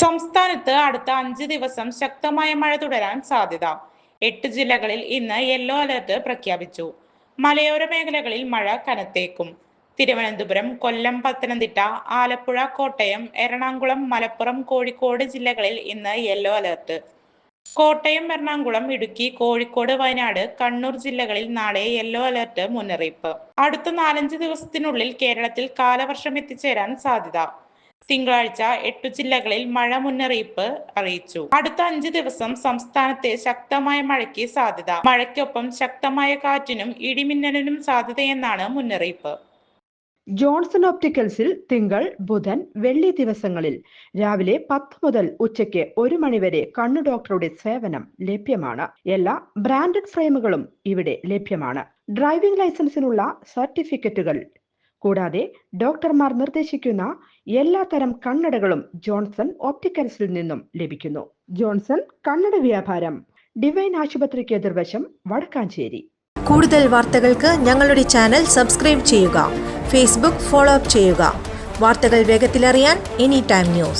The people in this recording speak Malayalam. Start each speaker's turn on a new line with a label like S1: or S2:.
S1: സംസ്ഥാനത്ത് അടുത്ത 5 ദിവസം ശക്തമായ മഴ തുടരാൻ സാധ്യത. 8 ജില്ലകളിൽ ഇന്ന് യെല്ലോ അലർട്ട് പ്രഖ്യാപിച്ചു. മലയോര മേഖലകളിൽ മഴ കനത്തേക്കും. തിരുവനന്തപുരം, കൊല്ലം, പത്തനംതിട്ട, ആലപ്പുഴ, കോട്ടയം, എറണാകുളം, മലപ്പുറം, കോഴിക്കോട് ജില്ലകളിൽ ഇന്ന് യെല്ലോ അലർട്ട്. കോട്ടയം, എറണാകുളം, ഇടുക്കി, കോഴിക്കോട്, വയനാട്, കണ്ണൂർ ജില്ലകളിൽ നാളെ യെല്ലോ അലർട്ട് മുന്നറിയിപ്പ്. അടുത്ത 4-5 ദിവസത്തിനുള്ളിൽ കേരളത്തിൽ കാലവർഷം എത്തിച്ചേരാൻ സാധ്യത. തിങ്കളാഴ്ച 8 ജില്ലകളിൽ മഴ മുന്നറിയിപ്പ് അറിയിച്ചു. അടുത്ത 5 ദിവസം സംസ്ഥാനത്തെ ശക്തമായ മഴയ്ക്ക് സാധ്യത. മഴയ്ക്കൊപ്പം ശക്തമായ കാറ്റിനും ഇടിമിന്നലിനും സാധ്യതയെന്നാണ് മുന്നറിയിപ്പ്.
S2: ജോൺസൺ ഒപ്റ്റിക്കൽസിൽ തിങ്കൾ, ബുധൻ, വെള്ളി ദിവസങ്ങളിൽ രാവിലെ 10 മുതൽ ഉച്ചയ്ക്ക് 1 മണിവരെ കണ്ണു ഡോക്ടറുടെ സേവനം ലഭ്യമാണ്. എല്ലാ ബ്രാൻഡഡ് ഫ്രെയിമുകളും ഇവിടെ ലഭ്യമാണ്. ഡ്രൈവിംഗ് ലൈസൻസിനുള്ള സർട്ടിഫിക്കറ്റുകൾ കൂടാതെ ഡോക്ടർമാർ നിർദ്ദേശിക്കുന്ന എല്ലാ തരം കണ്ണടകളും ജോൺസൺ ഒപ്റ്റിക്കൽസിൽ നിന്നും ലഭിക്കുന്നു. ജോൺസൺ കണ്ണട വ്യാപാരം, ഡിവൈൻ ആശുപത്രിക്ക് എതിർവശം, വടക്കാഞ്ചേരി.
S3: കൂടുതൽ വാർത്തകൾക്ക് ഞങ്ങളുടെ ചാനൽ സബ്സ്ക്രൈബ് ചെയ്യുക. ഫേസ്ബുക്ക് ഫോളോ അപ്പ് ചെയ്യുക. വാർത്തകൾ വേഗത്തിലറിയാൻ എനി ടൈം ന്യൂസ്.